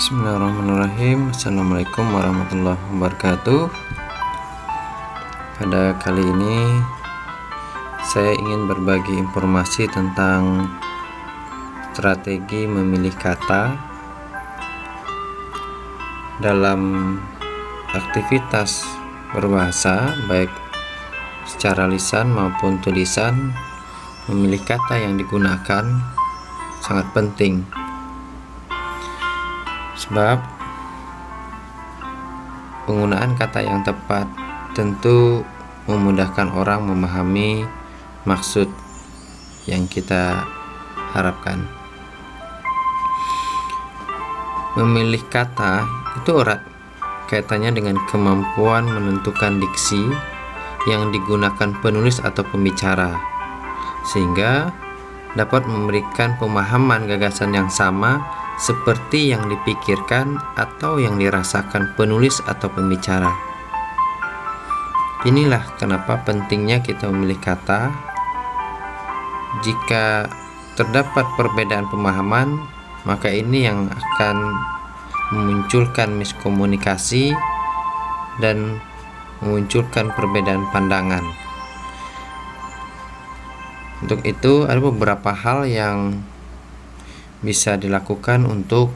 Bismillahirrahmanirrahim. Assalamualaikum warahmatullahi wabarakatuh. Pada kali ini saya ingin berbagi informasi tentang strategi memilih kata dalam aktivitas berbahasa, baik secara lisan maupun tulisan. Memilih kata yang digunakan sangat penting, sebab penggunaan kata yang tepat tentu memudahkan orang memahami maksud yang kita harapkan. Memilih kata itu erat kaitannya dengan kemampuan menentukan diksi yang digunakan penulis atau pembicara, sehingga dapat memberikan pemahaman gagasan yang sama seperti yang dipikirkan atau yang dirasakan penulis atau pembicara. Inilah kenapa pentingnya kita memilih kata. Jika terdapat perbedaan pemahaman, maka ini yang akan memunculkan miskomunikasi dan memunculkan perbedaan pandangan. Untuk itu ada beberapa hal yang bisa dilakukan untuk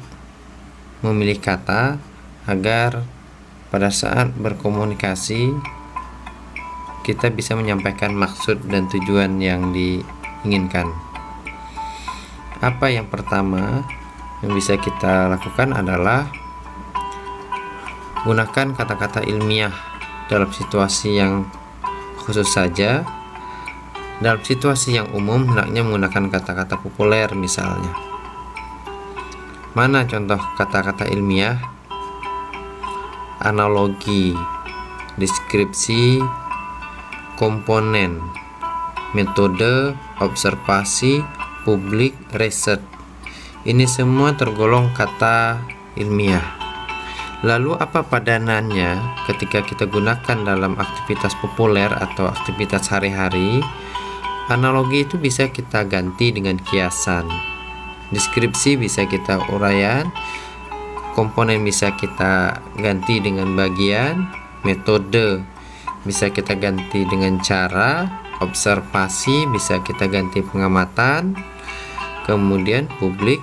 memilih kata agar pada saat berkomunikasi kita bisa menyampaikan maksud dan tujuan yang diinginkan. Apa yang pertama yang bisa kita lakukan adalah gunakan kata-kata ilmiah dalam situasi yang khusus saja. Dalam situasi yang umum, hendaknya menggunakan kata-kata populer misalnya. Mana contoh kata-kata ilmiah? Analogi, deskripsi, komponen, metode, observasi, publik, riset. Ini semua tergolong kata ilmiah. Lalu apa padanannya ketika kita gunakan dalam aktivitas populer atau aktivitas hari-hari? Analogi itu bisa kita ganti dengan kiasan. Deskripsi bisa kita uraian. Komponen bisa kita ganti dengan bagian. Metode bisa kita ganti dengan cara. Observasi bisa kita ganti pengamatan. Kemudian publik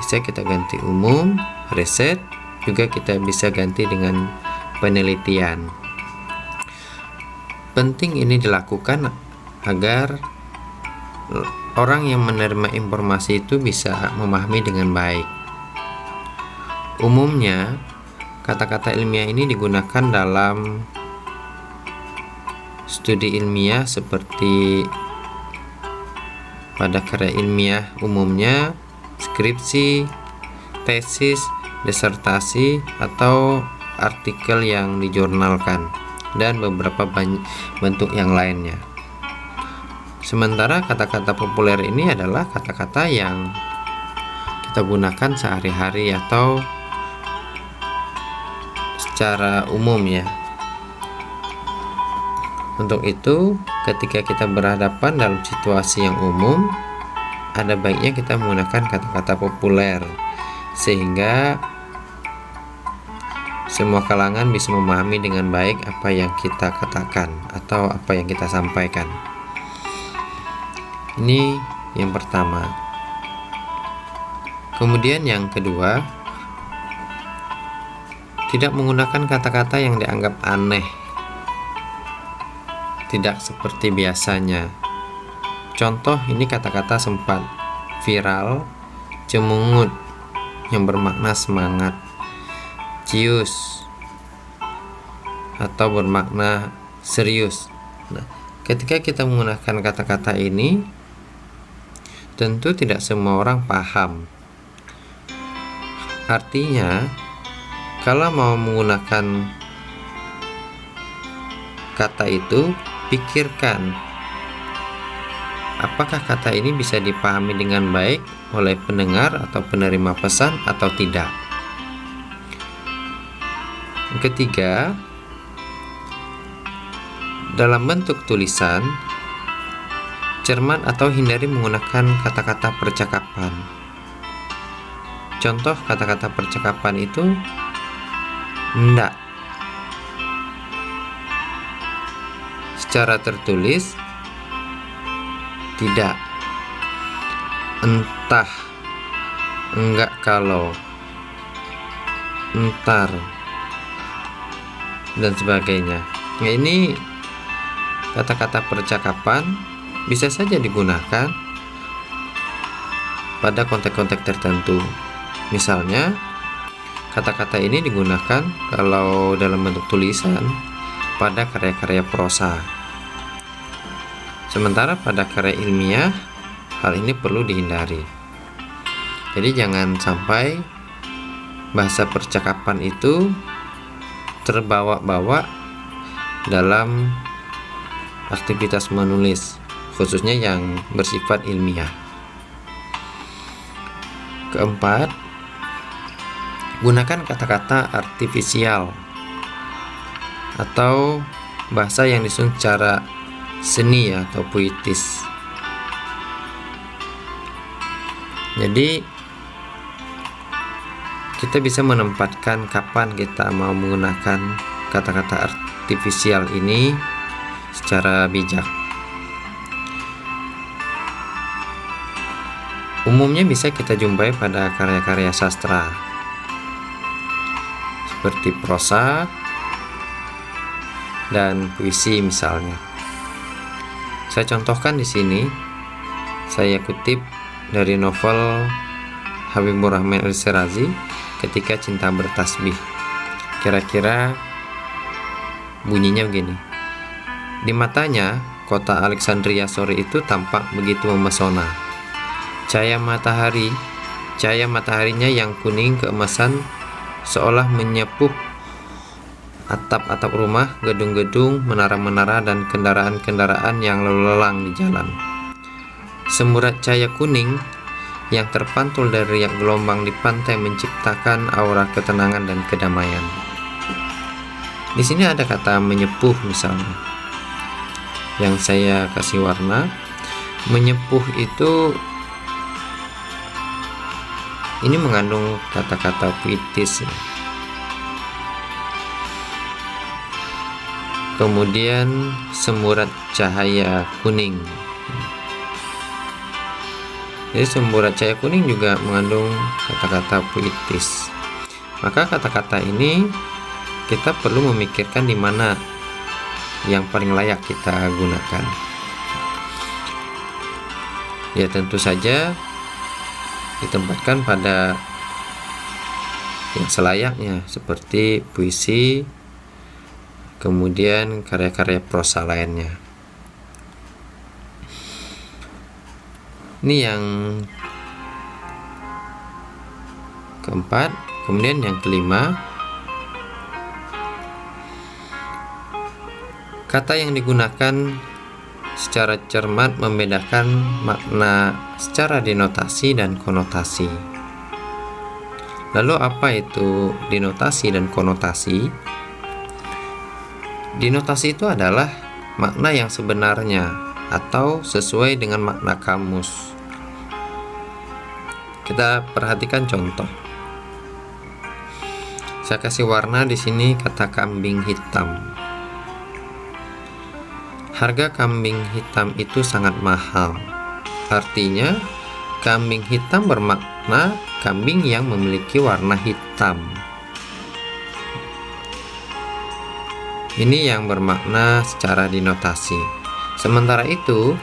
bisa kita ganti umum. Riset juga kita bisa ganti dengan penelitian. Penting ini dilakukan agar orang yang menerima informasi itu bisa memahami dengan baik. Umumnya, kata-kata ilmiah ini digunakan dalam studi ilmiah seperti pada karya ilmiah umumnya, skripsi, tesis, disertasi, atau artikel yang dijurnalkan, dan beberapa bentuk yang lainnya. Sementara kata-kata populer ini adalah kata-kata yang kita gunakan sehari-hari atau secara umum ya. Untuk itu, ketika kita berhadapan dalam situasi yang umum, ada baiknya kita menggunakan kata-kata populer sehingga semua kalangan bisa memahami dengan baik apa yang kita katakan atau apa yang kita sampaikan. Ini yang pertama. Kemudian yang kedua, tidak menggunakan kata-kata yang dianggap aneh, tidak seperti biasanya. Contoh, ini kata-kata sempat viral: cemungut yang bermakna semangat, cius atau bermakna serius. Nah, ketika kita menggunakan kata-kata ini, tentu tidak semua orang paham. Artinya, kalau mau menggunakan kata itu, pikirkan apakah kata ini bisa dipahami dengan baik oleh pendengar atau penerima pesan atau tidak. Yang ketiga, dalam bentuk tulisan, cermat atau hindari menggunakan kata-kata percakapan. contoh kata-kata percakapan itu ndak. Secara tertulis tidak, entah, enggak kalau, entar, dan sebagainya. Nah, ini kata-kata percakapan bisa saja digunakan pada konteks-konteks tertentu. Misalnya, kata-kata ini digunakan kalau dalam bentuk tulisan pada karya-karya prosa. Sementara pada karya ilmiah, hal ini perlu dihindari. Jadi jangan sampai bahasa percakapan itu terbawa-bawa dalam aktivitas menulis, khususnya yang bersifat ilmiah. Keempat, gunakan kata-kata artifisial atau bahasa yang disusun secara seni atau puitis. Jadi kita bisa menempatkan kapan kita mau menggunakan kata-kata artifisial ini secara bijak. Umumnya bisa kita jumpai pada karya-karya sastra seperti prosa dan puisi misalnya. Saya contohkan di sini. Saya kutip dari novel Habibur Rahman Al-Shirazi, Ketika Cinta Bertasbih. Kira-kira bunyinya begini. Di matanya, kota Alexandria sore itu tampak begitu memesona. Cahaya mataharinya yang kuning keemasan seolah menyepuh atap-atap rumah, gedung-gedung, menara-menara, dan kendaraan-kendaraan yang lalu lalang di jalan. Semurat cahaya kuning yang terpantul dari riak gelombang di pantai menciptakan aura ketenangan dan kedamaian. Di sini ada kata menyepuh misalnya, yang saya kasih warna. Menyepuh itu ini mengandung kata-kata puitis. Kemudian semurat cahaya kuning. Jadi semurat cahaya kuning juga mengandung kata-kata puitis. Maka kata-kata ini kita perlu memikirkan di mana yang paling layak kita gunakan. Ya tentu saja ditempatkan pada yang selayaknya seperti puisi, kemudian karya-karya prosa lainnya. Ini yang keempat. Kemudian yang kelima, kata yang digunakan secara cermat membedakan makna secara denotasi dan konotasi. Lalu apa itu denotasi dan konotasi? Denotasi itu adalah makna yang sebenarnya atau sesuai dengan makna kamus. Kita perhatikan contoh. Saya kasih warna di sini kata kambing hitam. Harga kambing hitam itu sangat mahal. Artinya, kambing hitam bermakna kambing yang memiliki warna hitam. Ini yang bermakna secara denotasi. Sementara itu,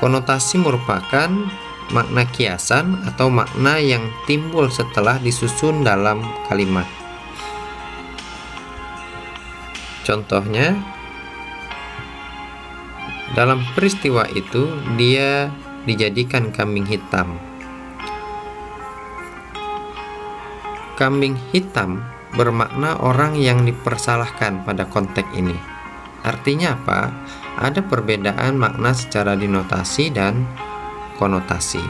konotasi merupakan makna kiasan atau makna yang timbul setelah disusun dalam kalimat. Contohnya, dalam peristiwa itu dia dijadikan kambing hitam. Kambing hitam bermakna orang yang dipersalahkan pada konteks ini. Artinya apa? Ada perbedaan makna secara denotasi dan konotasi.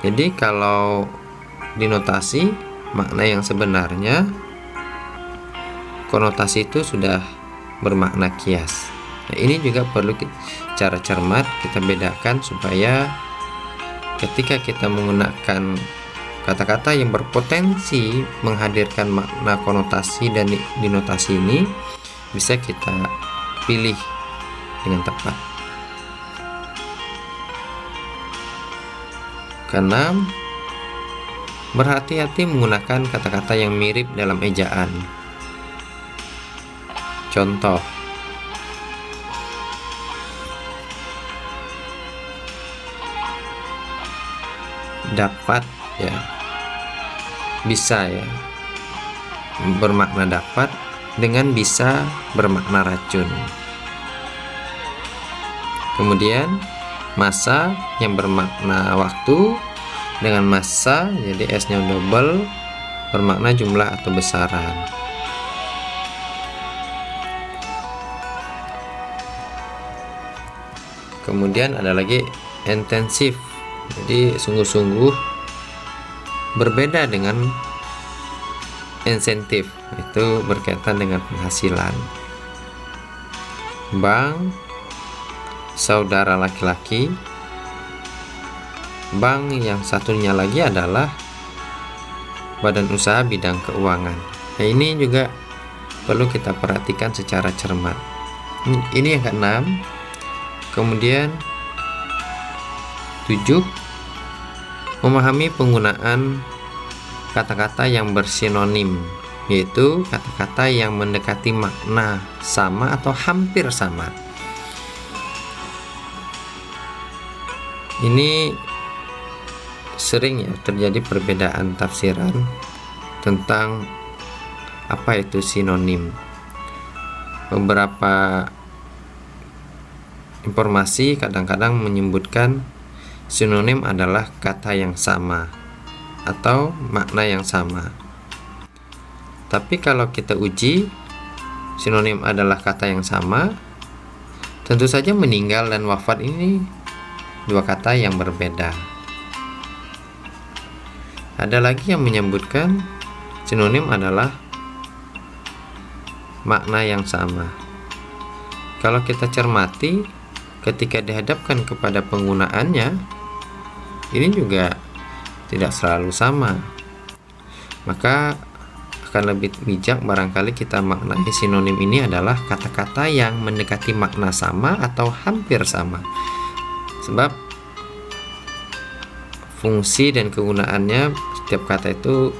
Jadi kalau denotasi makna yang sebenarnya, konotasi itu sudah bermakna kias. Nah, ini juga perlu cara cermat kita bedakan supaya ketika kita menggunakan kata-kata yang berpotensi menghadirkan makna konotasi dan dinotasi ini, bisa kita pilih dengan tepat. Keenam, berhati-hati menggunakan kata-kata yang mirip dalam ejaan. Contoh, dapat ya, bisa ya, bermakna dapat dengan bisa bermakna racun. Kemudian masa yang bermakna waktu dengan massa, jadi S-nya double, bermakna jumlah atau besaran. Kemudian ada lagi intensif, jadi sungguh-sungguh, berbeda dengan insentif, itu berkaitan dengan penghasilan. Bank, saudara laki-laki. Bank yang satunya lagi adalah badan usaha bidang keuangan. Nah, ini juga perlu kita perhatikan secara cermat. Ini yang keenam. Kemudian 7, memahami penggunaan kata-kata yang bersinonim, yaitu kata-kata yang mendekati makna sama atau hampir sama. Ini sering ya terjadi perbedaan tafsiran tentang apa itu sinonim. Beberapa informasi kadang-kadang menyebutkan sinonim adalah kata yang sama atau makna yang sama. Tapi kalau kita uji sinonim adalah kata yang sama, tentu saja meninggal dan wafat ini dua kata yang berbeda. Ada lagi yang menyebutkan sinonim adalah makna yang sama. Kalau kita cermati, ketika dihadapkan kepada penggunaannya, ini juga tidak selalu sama. Maka akan lebih bijak barangkali kita maknai sinonim ini adalah kata-kata yang mendekati makna sama atau hampir sama. Sebab fungsi dan kegunaannya setiap kata itu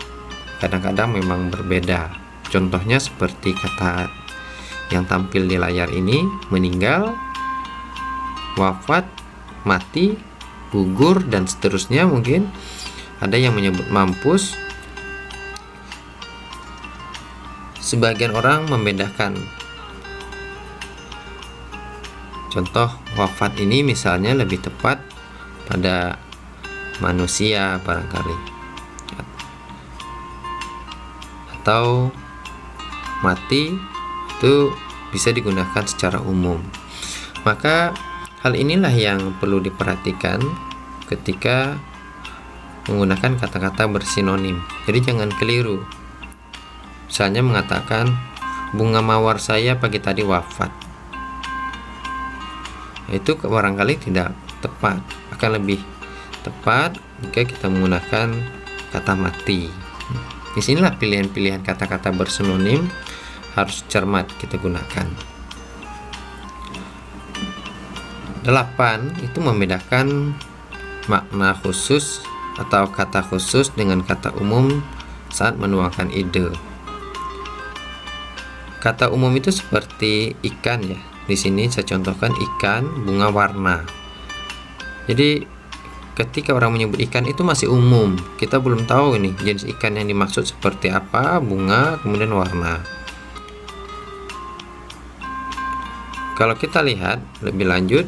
kadang-kadang memang berbeda. Contohnya seperti kata yang tampil di layar ini, meninggal, wafat, mati, gugur, dan seterusnya. Mungkin ada yang menyebut mampus. Sebagian orang membedakan. Contoh wafat ini misalnya lebih tepat pada manusia barangkali, atau mati itu bisa digunakan secara umum. Maka hal inilah yang perlu diperhatikan ketika menggunakan kata-kata bersinonim. Jadi jangan keliru. Misalnya mengatakan bunga mawar saya pagi tadi wafat. Itu barangkali tidak tepat. Akan lebih tepat jika kita menggunakan kata mati. Disinilah pilihan-pilihan kata-kata bersinonim harus cermat kita gunakan. 8. Itu membedakan makna khusus atau kata khusus dengan kata umum saat menuangkan ide. Kata umum itu seperti ikan ya. Di sini saya contohkan ikan, bunga, warna. Jadi ketika orang menyebut ikan itu masih umum. Kita belum tahu ini jenis ikan yang dimaksud seperti apa, bunga, kemudian warna. Kalau kita lihat lebih lanjut,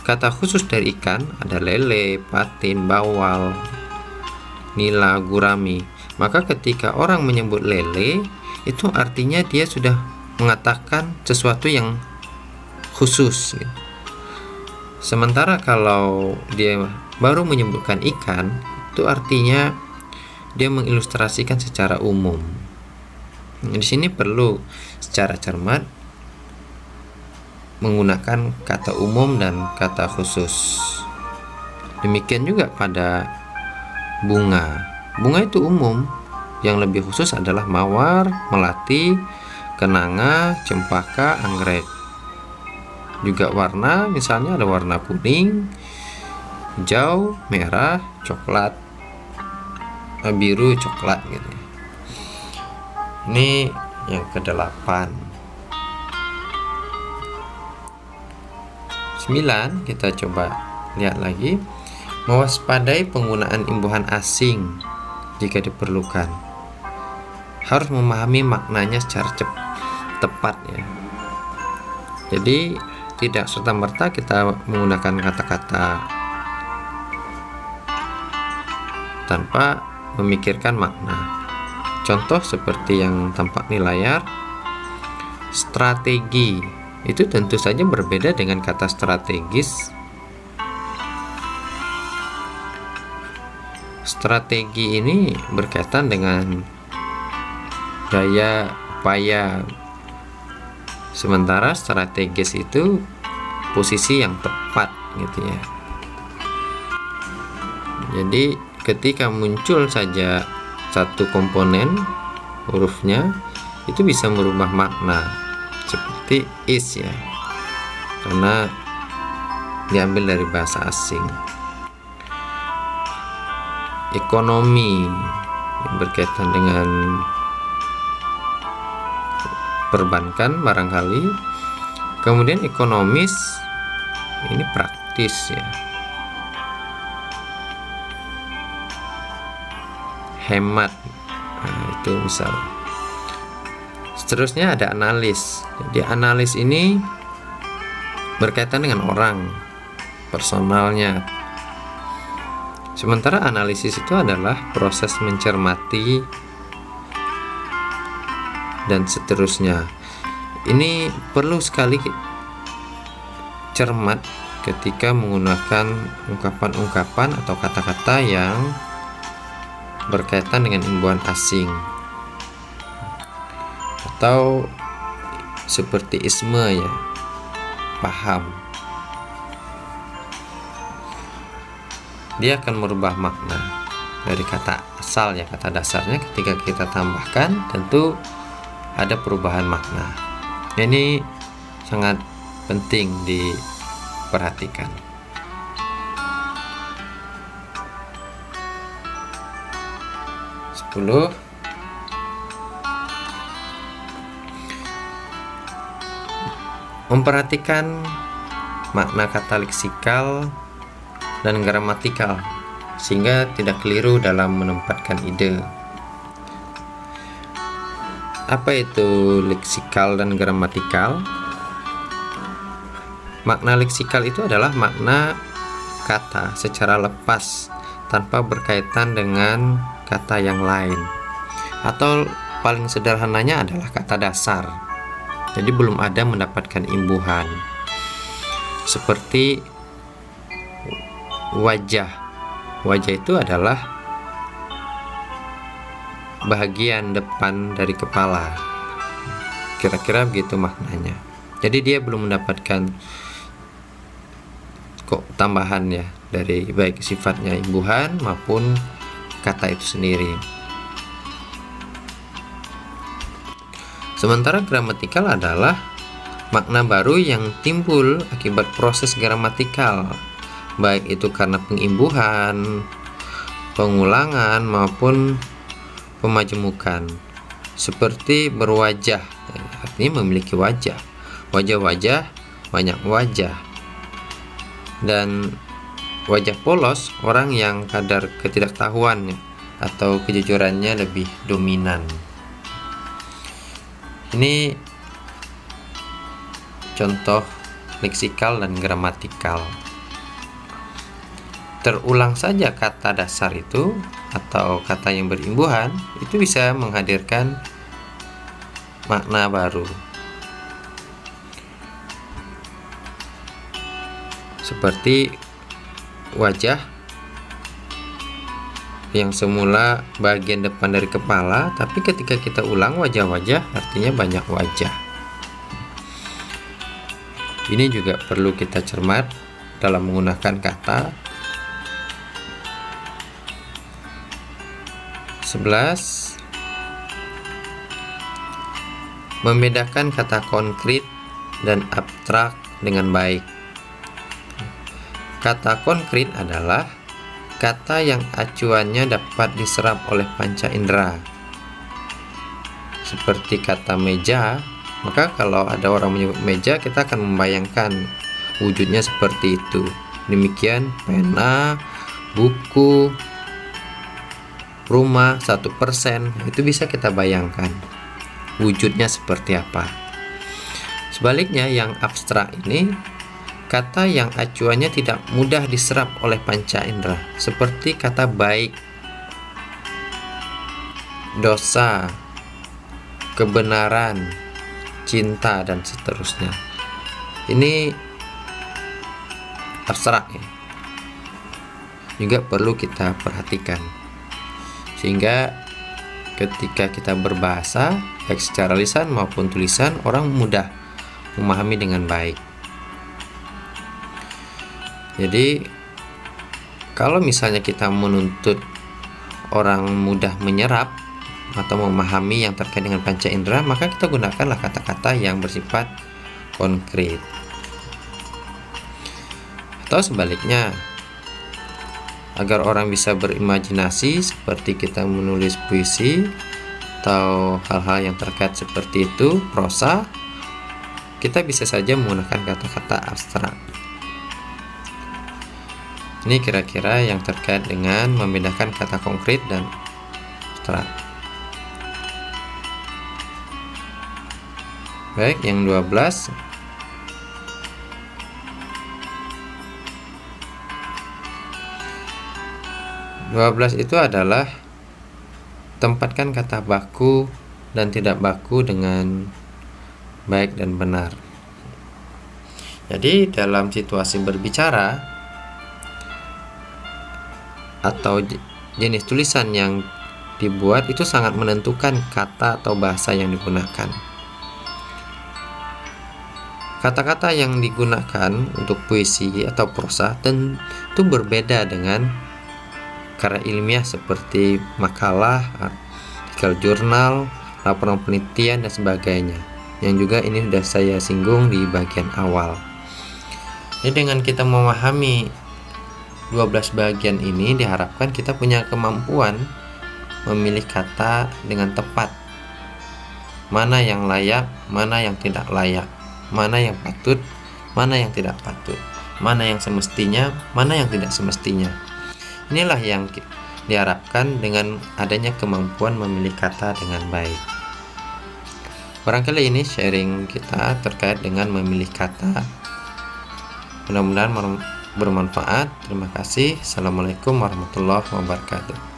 kata khusus dari ikan ada lele, patin, bawal, nila, gurami. Maka ketika orang menyebut lele, itu artinya dia sudah mengatakan sesuatu yang khusus. Sementara kalau dia baru menyebutkan ikan, itu artinya dia mengilustrasikan secara umum. Di sini perlu secara cermat menggunakan kata umum dan kata khusus. Demikian juga pada bunga. Bunga itu umum, yang lebih khusus adalah mawar, melati, kenanga, cempaka, anggrek. Juga warna, misalnya ada warna kuning, hijau, merah, coklat, biru, coklat gitu. Ini yang ke-8. 9, kita coba lihat lagi. Mewaspadai penggunaan imbuhan asing jika diperlukan. Harus memahami maknanya secara tepat ya. Jadi tidak serta-merta kita menggunakan kata-kata tanpa memikirkan makna. Contoh seperti yang tampak di layar. Strategi itu tentu saja berbeda dengan kata strategis. Strategi ini berkaitan dengan daya upaya, sementara strategis itu posisi yang tepat gitu ya. Jadi ketika muncul saja satu komponen hurufnya, itu bisa merubah makna, seperti is ya, karena diambil dari bahasa asing. Ekonomi berkaitan dengan perbankan barangkali. Kemudian ekonomis ini praktis ya, hemat, nah, itu misal. Seterusnya ada analis. Jadi analis ini berkaitan dengan orang, personalnya. Sementara analisis itu adalah proses mencermati dan seterusnya. Ini perlu sekali cermat ketika menggunakan ungkapan-ungkapan atau kata-kata yang berkaitan dengan imbuhan asing, atau seperti isme ya, paham. Dia akan merubah makna dari kata asal ya, kata dasarnya. Ketika kita tambahkan, tentu ada perubahan makna. Ini sangat penting diperhatikan. Memperhatikan makna kata leksikal dan gramatikal sehingga tidak keliru dalam menempatkan ide. Apa itu leksikal dan gramatikal? Makna leksikal itu adalah makna kata secara lepas tanpa berkaitan dengan kata yang lain, atau paling sederhananya adalah kata dasar. Jadi belum ada mendapatkan imbuhan. Seperti wajah. Wajah itu adalah bagian depan dari kepala. Kira-kira begitu maknanya. Jadi dia belum mendapatkan tambahan ya, dari baik sifatnya imbuhan maupun kata itu sendiri. Sementara gramatikal adalah makna baru yang timbul akibat proses gramatikal, baik itu karena pengimbuhan, pengulangan maupun pemajemukan. Seperti berwajah, artinya memiliki wajah. Wajah-wajah, banyak wajah. Dan wajah polos, orang yang kadar ketidaktahuannya atau kejujurannya lebih dominan. Ini contoh leksikal dan gramatikal. Terulang saja kata dasar itu atau kata yang berimbuhan, itu bisa menghadirkan makna baru. Seperti wajah yang semula bagian depan dari kepala, tapi ketika kita ulang wajah-wajah, artinya banyak wajah. Ini juga perlu kita cermat dalam menggunakan kata 11. Membedakan kata konkret dan abstrak dengan baik. Kata konkret adalah kata yang acuannya dapat diserap oleh panca indera. Seperti kata meja, maka kalau ada orang menyebut meja, kita akan membayangkan wujudnya seperti itu. Demikian pena, buku, rumah, 1%, itu bisa kita bayangkan wujudnya seperti apa. Sebaliknya yang abstrak ini kata yang acuannya tidak mudah diserap oleh panca indera, seperti kata baik, dosa, kebenaran, cinta, dan seterusnya. Ini abstrak ya. Juga perlu kita perhatikan. Sehingga ketika kita berbahasa, baik secara lisan maupun tulisan, orang mudah memahami dengan baik. Jadi kalau misalnya kita menuntut orang mudah menyerap atau memahami yang terkait dengan panca indera, maka kita gunakanlah kata-kata yang bersifat konkret. Atau sebaliknya, agar orang bisa berimajinasi seperti kita menulis puisi atau hal-hal yang terkait seperti itu, prosa, kita bisa saja menggunakan kata-kata abstrak. Ini kira-kira yang terkait dengan membedakan kata konkret dan abstrak. Baik, yang 12. Itu adalah tempatkan kata baku dan tidak baku dengan baik dan benar. Jadi dalam situasi berbicara atau jenis tulisan yang dibuat itu sangat menentukan kata atau bahasa yang digunakan. Kata-kata yang digunakan untuk puisi atau prosa tentu berbeda dengan karya ilmiah seperti makalah, artikel jurnal, laporan penelitian, dan sebagainya, yang juga ini sudah saya singgung di bagian awal. Jadi dengan kita memahami 12 bagian ini, diharapkan kita punya kemampuan memilih kata dengan tepat, mana yang layak, mana yang tidak layak, mana yang patut, mana yang tidak patut, mana yang semestinya, mana yang tidak semestinya. Inilah yang diharapkan dengan adanya kemampuan memilih kata dengan baik. Barangkali ini sharing kita terkait dengan memilih kata. Mudah-mudahan bermanfaat. Terima kasih. Assalamualaikum warahmatullahi wabarakatuh.